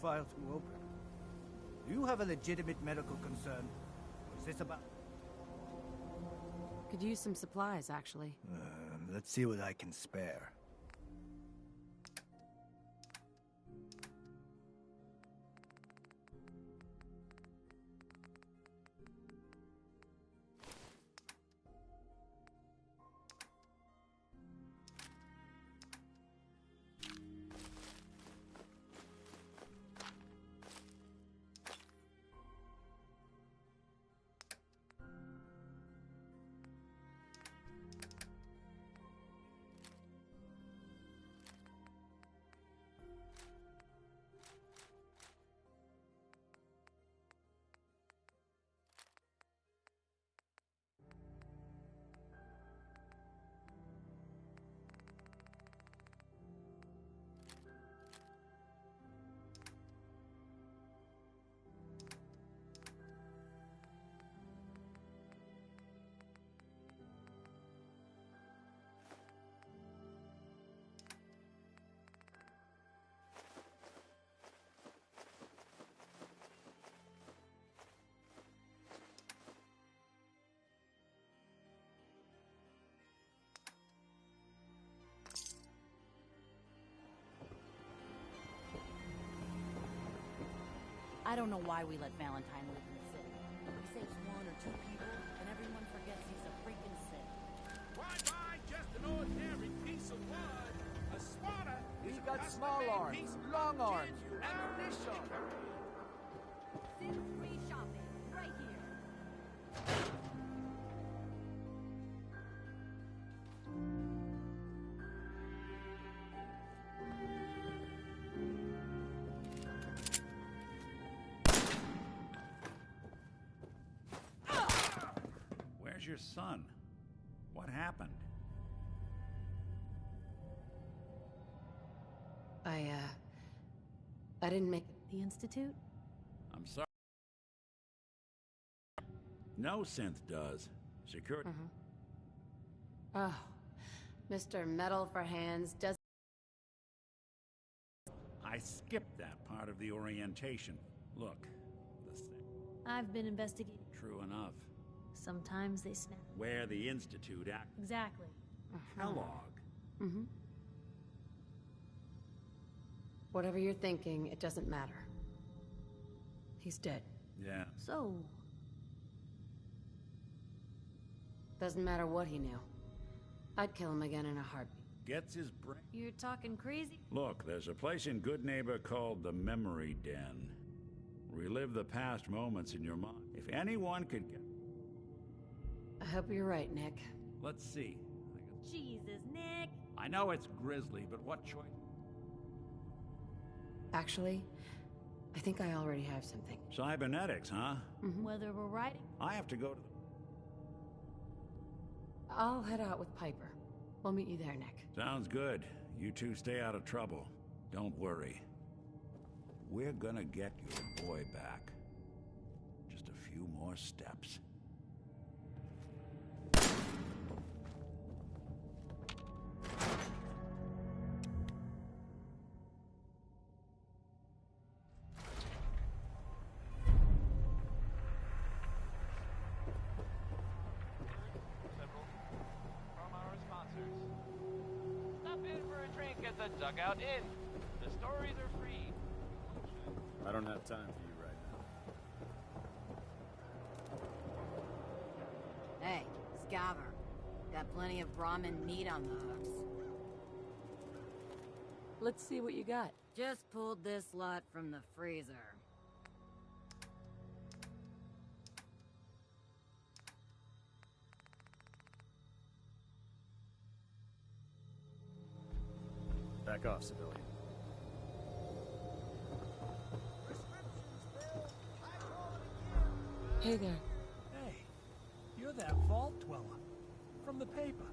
file to open. Do you have a legitimate medical concern? Or is this about... Could use some supplies, actually. Let's see what I can spare. I don't know why we let Valentine live in the city. He saves one or two people, and everyone forgets he's a freaking city. Why, just an ordinary piece of wood. A spotter We is a got small custom-made arms, piece of long arms, genuine ammunition. Sims free shopping, right here. Where's your son? What happened? I didn't make it. The Institute? I'm sorry. No synth does. Security. Oh, Mr. Metal for Hands does. I skipped that part of the orientation. Look, the thing. I've been investigating. True enough. Sometimes they snap. Where the Institute act. Exactly. Kellogg. Whatever you're thinking, it doesn't matter. He's dead. Yeah. So, Doesn't matter what he knew. I'd kill him again in a heartbeat. Gets his brain. you're talking crazy? Look, there's a place in Good Neighbor called the Memory Den. Relive the past moments in your mind. If anyone could get... I hope you're right, Nick. Let's see. Jesus, Nick! I know it's grisly, but what choice? Actually, I think I already have something. Cybernetics, huh? Whether we're riding... I have to go to the... I'll head out with Piper. We'll meet you there, Nick. Sounds good. You two stay out of trouble. Don't worry. We're gonna get your boy back. Just a few more steps. From our sponsors. Stop in for a drink at the Dugout Inn. The stories are free. I don't have time for you right now. Hey, Scaver. Got plenty of Brahmin meat on the hooks. Let's see what you got. Just pulled this lot from the freezer. Back off, civilian. Hey there. Hey, you're that vault dweller from the paper.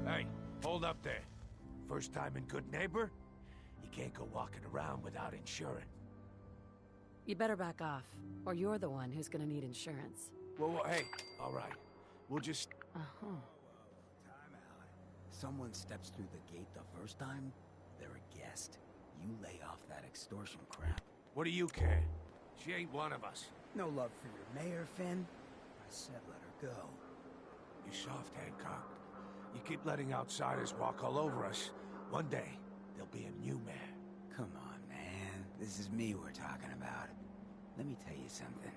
Hey, hold up there. First time in Good Neighbor? You can't go walking around without insurance. You better back off, or you're the one who's gonna need insurance. Whoa, hey, all right. We'll just... Uh-huh. Time out. Someone steps through the gate the first time, they're a guest. You lay off that extortion crap. What do you care? She ain't one of us. No love for your mayor, Finn? I said let her go. You soft, Hancock. You keep letting outsiders walk all over us. One day, there'll be a new mayor. Come on, man. This is me we're talking about. Let me tell you something.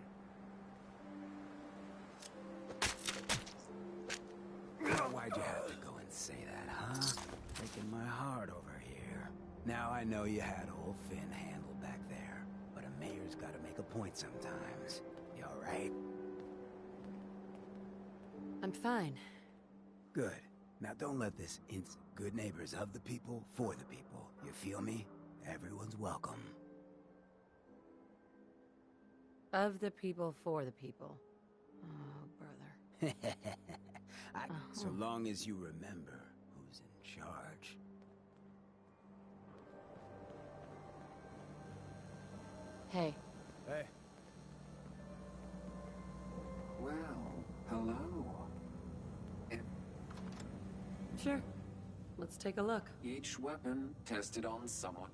Why'd you have to go and say that, huh? Breaking my heart over here. Now I know you had old Finn handled back there, but a mayor's gotta make a point sometimes. You alright? I'm fine. Good. Now don't let this good neighbors of the people, for the people. You feel me? Everyone's welcome. Of the people, for the people. Oh, brother. So long as you remember who's in charge. Hey. Hey. Well, hello. Sure. Let's take a look. Each weapon tested on someone.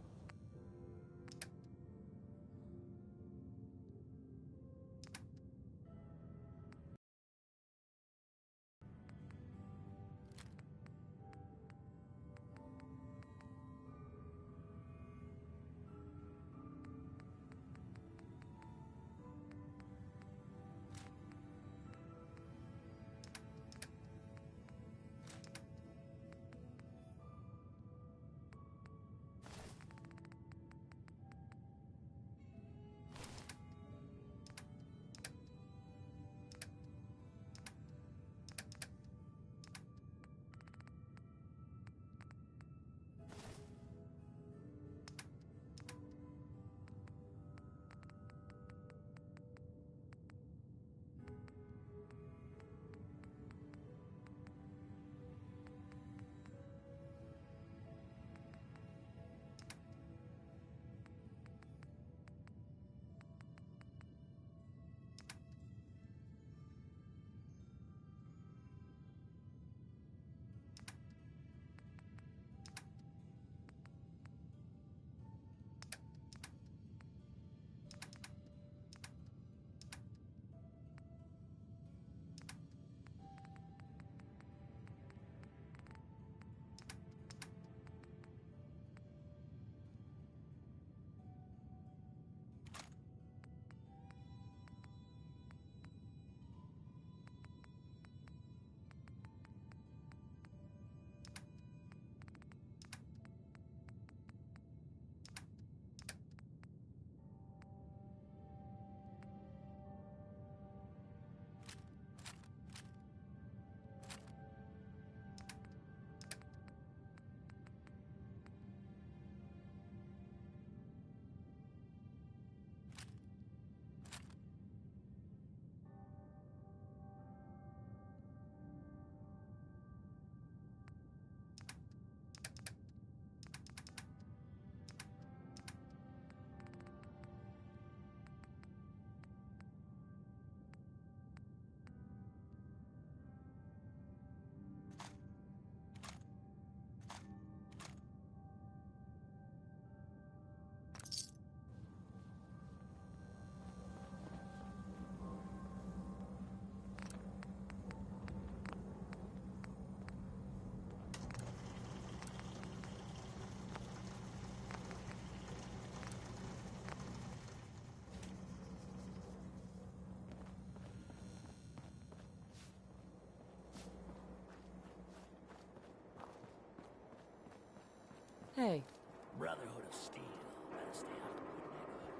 Brotherhood of Steel. Better stay out of the neighborhood.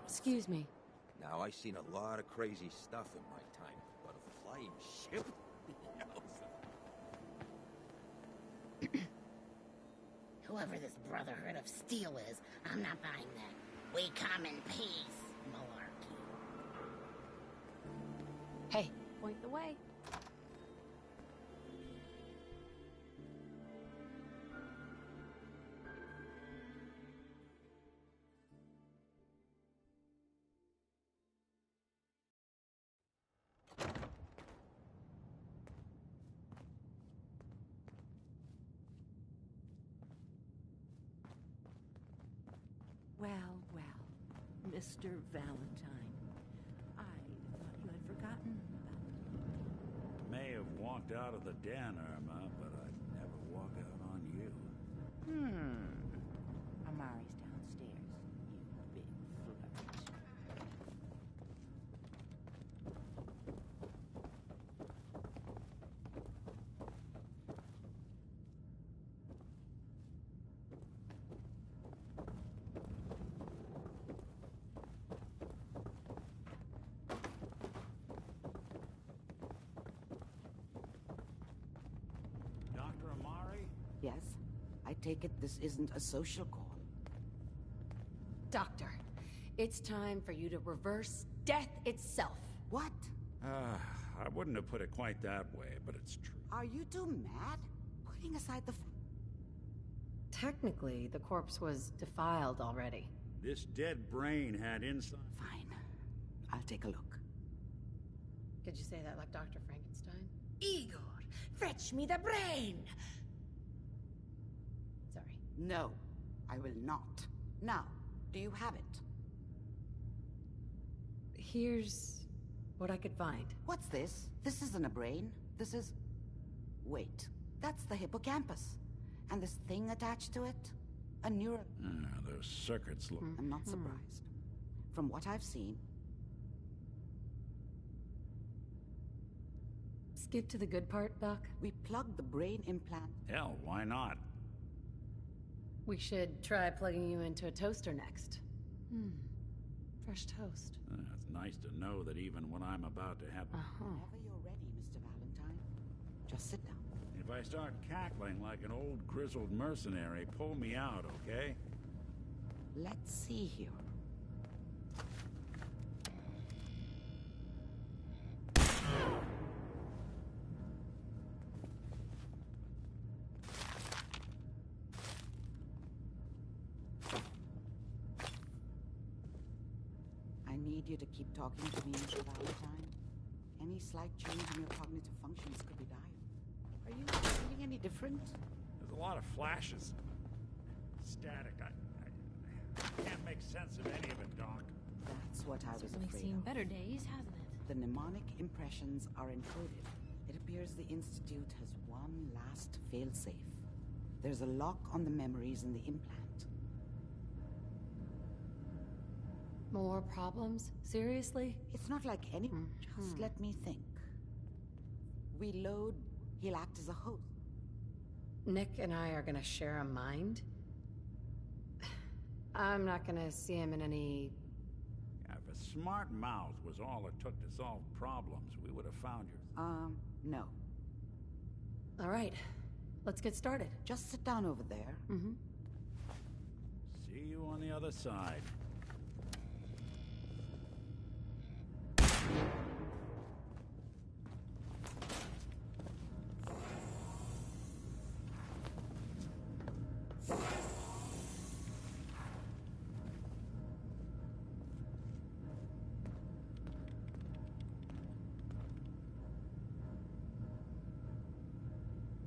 Excuse me. Now, I've seen a lot of crazy stuff in my time, but a flying ship? Whoever this Brotherhood of Steel is, I'm not buying that. We come in peace, malarkey. Hey, point the way. Well, well, Mr. Valentine. I thought you had forgotten about me. May have walked out of the den, Irma, but I'd never walk out on you. Amari's downstairs, you big flirt. Dr. Amari? Yes? I take it this isn't a social call. Doctor, it's time for you to reverse death itself. What? I wouldn't have put it quite that way, but it's true. Are you two mad? Putting aside the Technically, the corpse was defiled already. This dead brain had inside... Fine. I'll take a look. Could you say that like Dr. Frankenstein? Igor, fetch me the brain! Sorry. No, I will not. Now, do you have it? Here's what I could find. What's this? This isn't a brain. This is... Wait. That's the hippocampus. And this thing attached to it? A neural... those circuits look... I'm not surprised. From what I've seen... Skip to the good part, Doc. We plugged the brain implant... Hell, why not? We should try plugging you into a toaster next. Fresh toast. It's nice to know that even when I'm about to have... Whenever you're ready, Mr. Valentine. Just sit down. If I start cackling like an old grizzled mercenary, pull me out, okay? Let's see here. I need you to keep talking to me, Mr. Valentine. Any slight change in your cognitive functions could be dire. Are you feeling any different? There's a lot of flashes. Static. I can't make sense of any of it, Doc. That's what I was Certainly afraid seen of. better days, hasn't it? The mnemonic impressions are encoded. It appears the Institute has one last failsafe. There's a lock on the memories in the implant. More problems? Seriously? It's not like any... Just let me think. We load... He'll act as a host. Nick and I are gonna share a mind? I'm not gonna see him in any... Yeah, if a smart mouth was all it took to solve problems, we would have found your... No. All right. Let's get started. Just sit down over there. See you on the other side.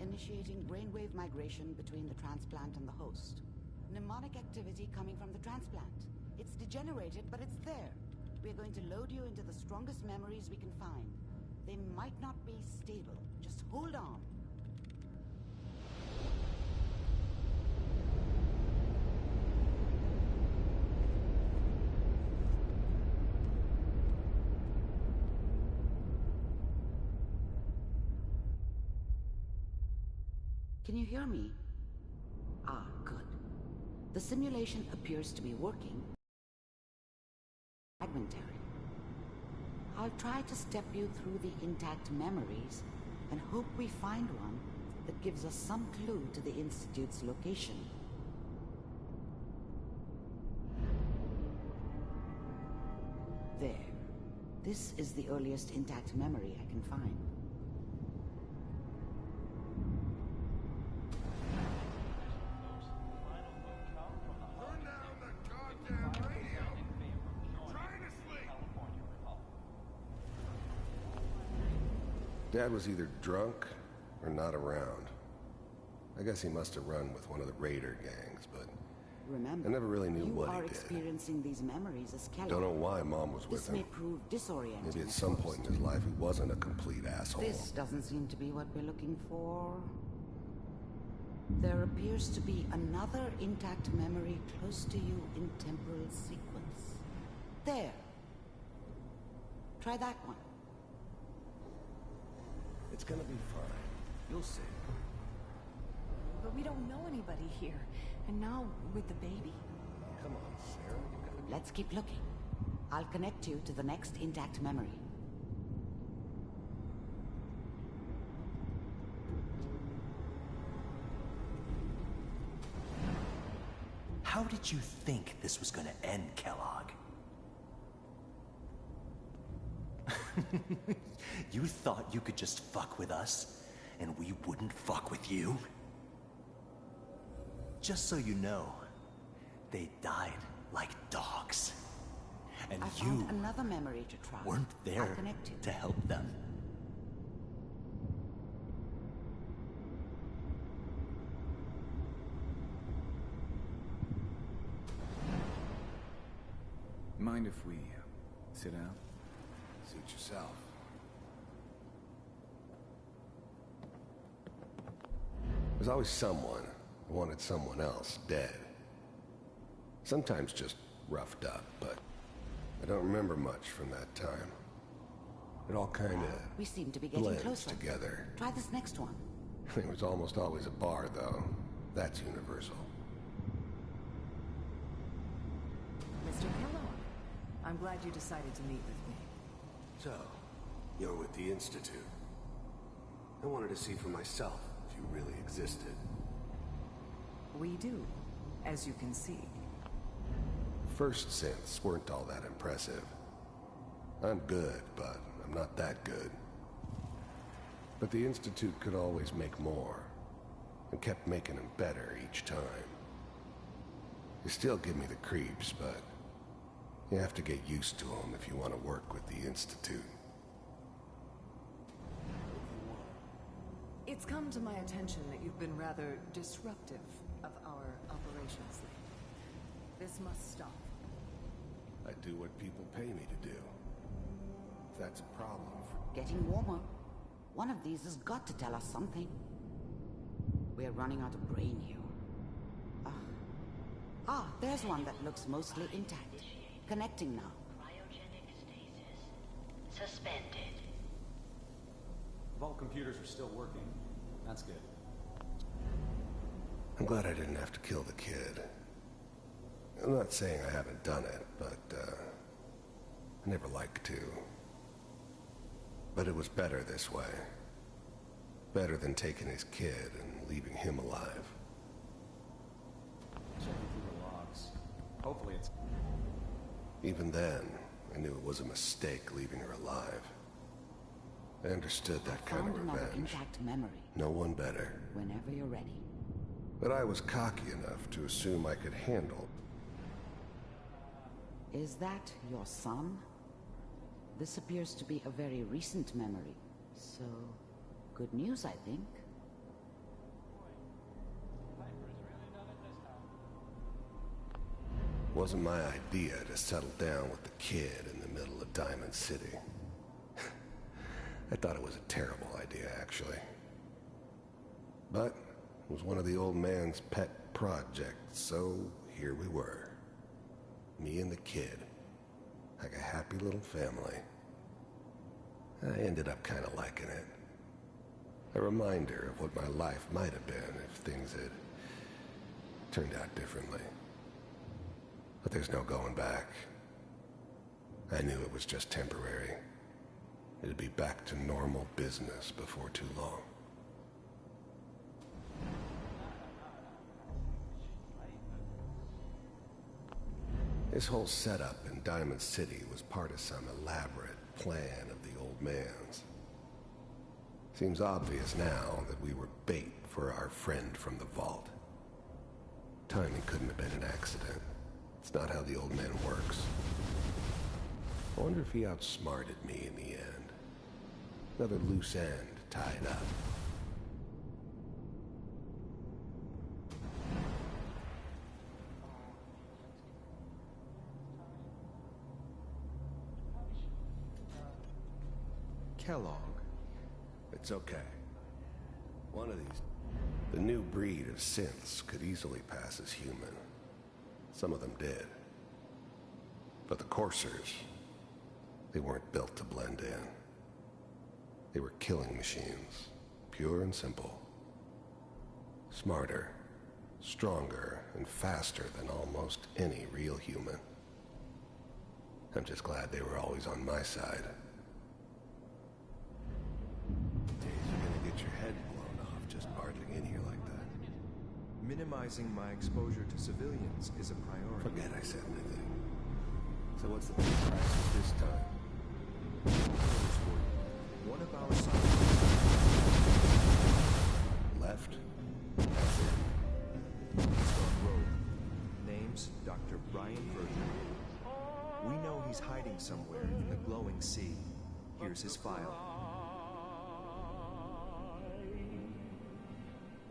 Initiating brainwave migration between the transplant and the host. Mnemonic activity coming from the transplant. It's degenerated, but it's there. We're going to load you into the strongest memories we can find. They might not be stable. Just hold on. Can you hear me? Ah, good. The simulation appears to be working. Fragmentary. I'll try to step you through the intact memories and hope we find one that gives us some clue to the Institute's location. There. This is the earliest intact memory I can find. Dad was either drunk or not around. I guess he must have run with one of the raider gangs, but remember, I never really knew what he you are did. experiencing these memories as Kellogg. Don't know why Mom was with This him. may prove disorienting. Maybe at some point in his life he wasn't a complete asshole. This doesn't seem to be what we're looking for. There appears to be another intact memory close to you in temporal sequence. There. Try that one. It's gonna be fine. You'll see. But we don't know anybody here. And now, with the baby? Come on, Sarah. You gotta... Let's keep looking. I'll connect you to the next intact memory. How did you think this was gonna end, Kellogg? You thought you could just fuck with us, and we wouldn't fuck with you? Just so you know, they died like dogs. And I you found another memory to try. weren't there I'll connect you. to help them. Mind if we sit down? Suit yourself. There's always someone who wanted someone else dead. Sometimes just roughed up, but I don't remember much from that time. It all kinda We seem to be getting blends closer. together. Try this next one. It was almost always a bar, though. That's universal. Mr. Kellogg, I'm glad you decided to meet with me. So, you're with the Institute. I wanted to see for myself if you really existed. We do, as you can see. First synths weren't all that impressive. I'm good, but I'm not that good. But the Institute could always make more, and kept making them better each time. They still give me the creeps, but you have to get used to them if you want to work with the Institute. It's come to my attention that you've been rather disruptive of our operations lately. This must stop. I do what people pay me to do. If that's a problem for... Getting warmer. One of these has got to tell us something. We're running out of brain here. There's one that looks mostly intact. Connecting now. Cryogenic stasis suspended. Vault computers are still working. That's good. I'm glad I didn't have to kill the kid. I'm not saying I haven't done it, but, I never like to. But it was better this way. Better than taking his kid and leaving him alive. Checking through the logs. Hopefully it's... Even then, I knew it was a mistake leaving her alive. I understood that kind of Found another revenge. intact memory. No one better. Whenever you're ready. But I was cocky enough to assume I could handle. Is that your son? This appears to be a very recent memory. So, good news, I think. Wasn't my idea to settle down with the kid in the middle of Diamond City. I thought it was a terrible idea, actually. But it was one of the old man's pet projects, so here we were. Me and the kid. Like a happy little family. I ended up kind of liking it. A reminder of what my life might have been if things had turned out differently. But there's no going back. I knew it was just temporary. It'd be back to normal business before too long. This whole setup in Diamond City was part of some elaborate plan of the old man's. Seems obvious now that we were bait for our friend from the vault. Timing couldn't have been an accident. It's not how the old man works. I wonder if he outsmarted me in the end. Another loose end tied up. Kellogg. It's okay. One of these... The new breed of synths could easily pass as human. Some of them did. But the Coursers, they weren't built to blend in. They were killing machines, pure and simple. Smarter, stronger, and faster than almost any real human. I'm just glad they were always on my side. Days are gonna get your head blown off just barging in here like that. Minimizing my exposure to civilians is a priority. Forget I said anything. So what's the big crisis this time? One of our scientists left. That's it. He's gone rogue. Name's Dr. Brian Virgil. We know he's hiding somewhere in the glowing sea. Here's his file.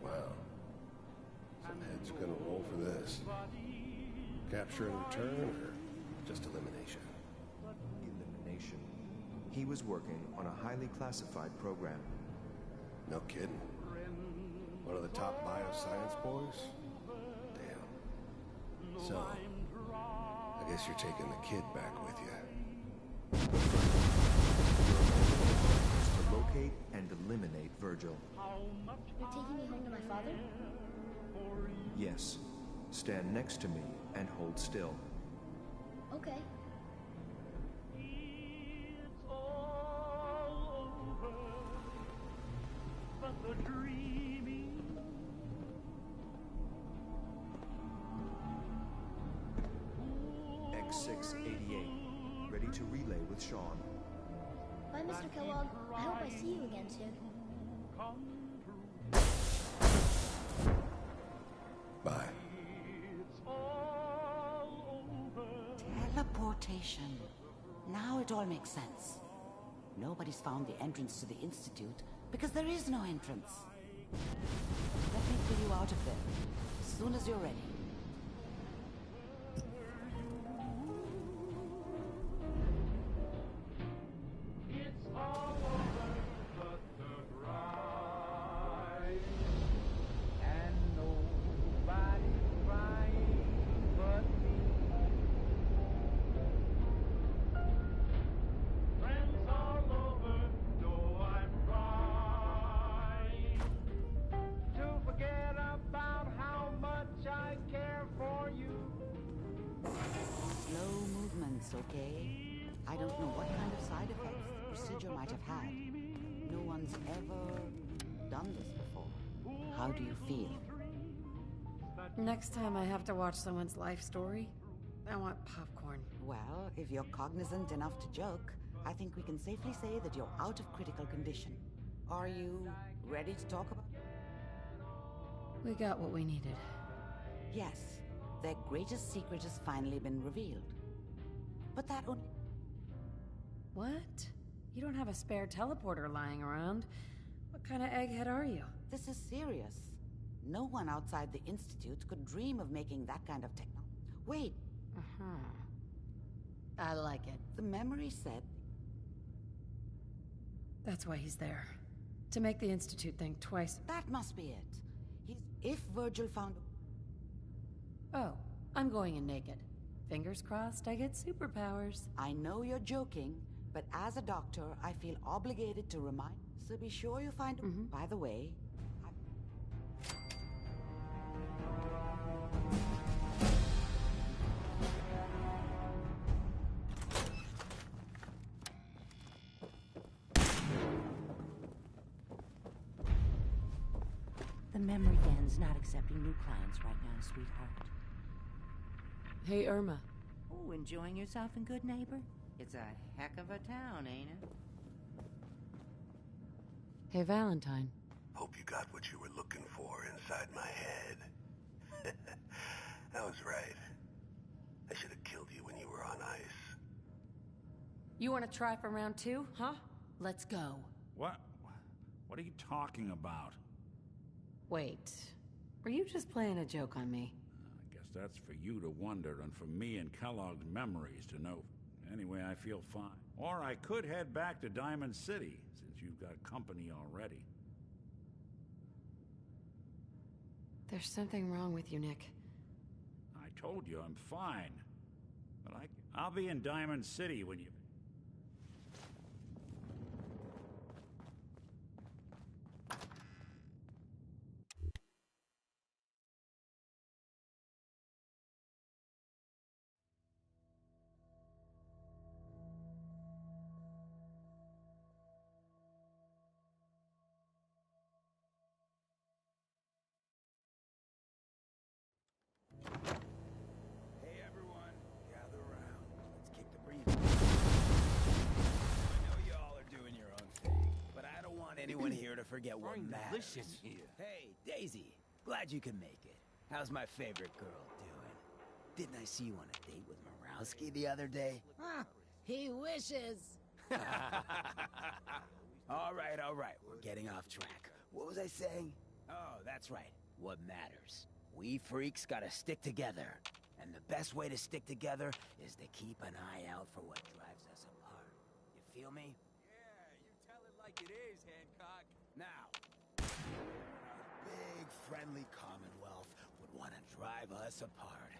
Wow. Some heads are gonna roll for this. Capture and return, or just elimination? Elimination. He was working on a highly classified program. No kidding. One of the top bioscience boys? Damn. So, I guess you're taking the kid back with you. To locate and eliminate Virgil. You're taking me home to my father? Yes. Stand next to me and hold still. Okay. X688. Ready to relay with Sean. Bye, Mr. Kellogg. I hope I see you again soon. Bye. Teleportation. Now it all makes sense. Nobody's found the entrance to the Institute because there is no entrance. Let me pull you out of there as soon as you're ready. Okay? I don't know what kind of side effects the procedure might have had. No one's ever done this before. How do you feel? Next time I have to watch someone's life story, I want popcorn. Well, if you're cognizant enough to joke, I think we can safely say that you're out of critical condition. Are you ready to talk about? We got what we needed. Yes. Their greatest secret has finally been revealed. But that only... What? You don't have a spare teleporter lying around. What kind of egghead are you? This is serious. No one outside the Institute could dream of making that kind of technology. Wait. I like it. The memory said... That's why he's there. To make the Institute think twice. That must be it. If Virgil found... Oh, I'm going in naked. Fingers crossed I get superpowers. I know you're joking, but as a doctor, I feel obligated to remind... So be sure you find... By the way... The memory den's not accepting new clients right now, sweetheart. Hey, Irma. Oh, enjoying yourself in Good Neighbor? It's a heck of a town, ain't it? Hey, Valentine. Hope you got what you were looking for inside my head. I was right. I should have killed you when you were on ice. You want to try for round 2, huh? Let's go. What? What are you talking about? Wait. Were you just playing a joke on me? I guess that's for you to wonder and for me and Kellogg's memories to know. Anyway, I feel fine. Or I could head back to Diamond City, since you've got company already. There's something wrong with you, Nick. I told you I'm fine. But I'll be in Diamond City when you... Hey everyone, gather around. Let's kick the breathing. I know you all are doing your own thing, but I don't want anyone here to forget what matters. Hey, Daisy, glad you could make it. How's my favorite girl doing? Didn't I see you on a date with Morowski the other day? Huh, he wishes. All right, we're getting off track. What was I saying? Oh, that's right. What matters. We freaks gotta stick together. And the best way to stick together is to keep an eye out for what drives us apart. You feel me? Yeah, you tell it like it is, Hancock. Now, a big friendly Commonwealth would want to drive us apart.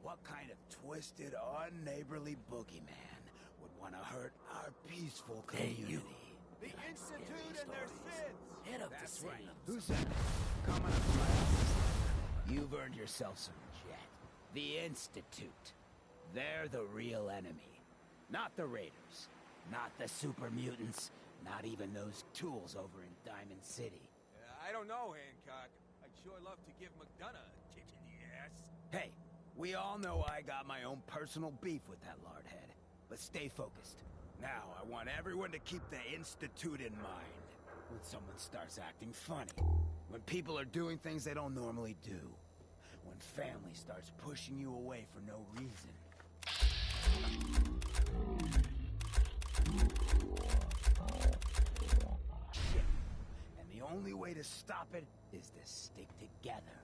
What kind of twisted, unneighborly boogeyman would want to hurt our peaceful community? The Institute and their sins! Head up That's the right. Salem. Who said that? Coming up to my office. You've earned yourself some jet. The Institute. They're the real enemy. Not the Raiders. Not the super mutants. Not even those tools over in Diamond City. I don't know, Hancock. I'd sure love to give McDonough a kick in the ass. Hey, we all know I got my own personal beef with that lardhead. But stay focused. Now, I want everyone to keep the Institute in mind. When someone starts acting funny. When people are doing things they don't normally do. When family starts pushing you away for no reason. Shit. And the only way to stop it is to stick together.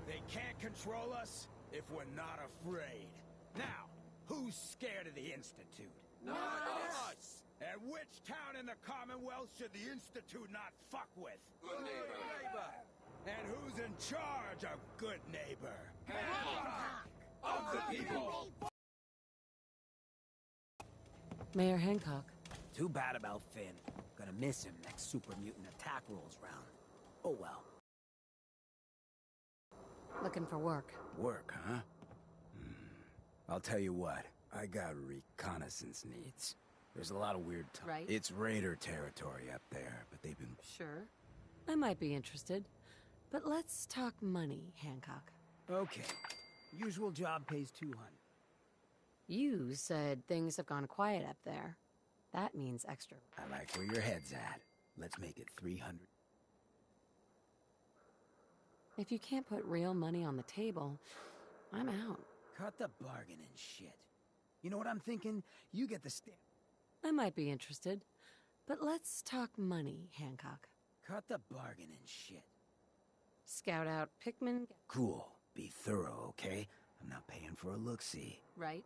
They can't control us if we're not afraid. Now, who's scared of the Institute? Not us! And which town in the Commonwealth should the Institute not fuck with? Good neighbor! And who's in charge of Good Neighbor? Hancock! Of the people! Mayor Hancock. Too bad about Finn. Gonna miss him next super mutant attack rolls round. Oh well. Looking for work. Work, huh? I'll tell you what. I got reconnaissance needs. There's a lot of weird Right. It's Raider territory up there, but they've been... Sure. I might be interested. But let's talk money, Hancock. Okay. Usual job pays 200. You said things have gone quiet up there. That means extra. I like where your head's at. Let's make it 300. If you can't put real money on the table, I'm out. Cut the bargaining shit. You know what I'm thinking? You get the stamp. I might be interested. But let's talk money, Hancock. Cut the bargaining shit. Scout out Pikmin. Cool. Be thorough, okay? I'm not paying for a look-see. Right.